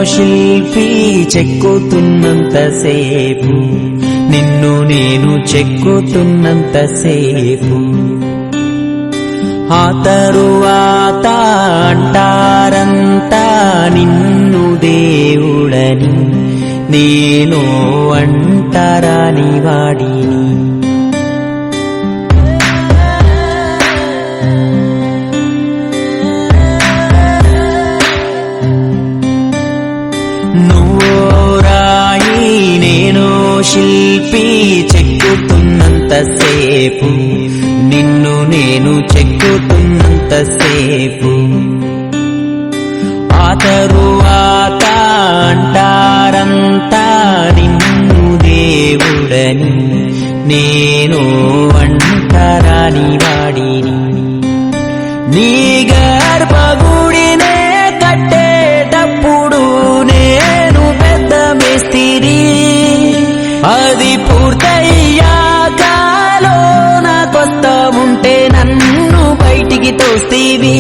శిల్పి చెక్కుతున్నంతసేపు, నిన్ను నేను చెక్కుతున్నంతసేపు, ఆ తరువాత అంటారంతా నిన్ను దేవుడని, నేను అంటరాని వాడిని. నువ్వో రాయి నేను శిల్పి చెక్కుతున్నంతసేపు, నిన్ను నేను చెక్కుతున్నంతసేపు, ఆ తరువాత అంటారంతా నిన్ను దేవుడని, నేను అంటరాని వాడిని. నీ గర్భగుడినే కట్టేటప్పుడు నేను పెద్ద మేస్తిరి, అది పూర్తయ్యాక లోనకొస్తా ఉంటే నన్ను బయటికి తోస్తీవి.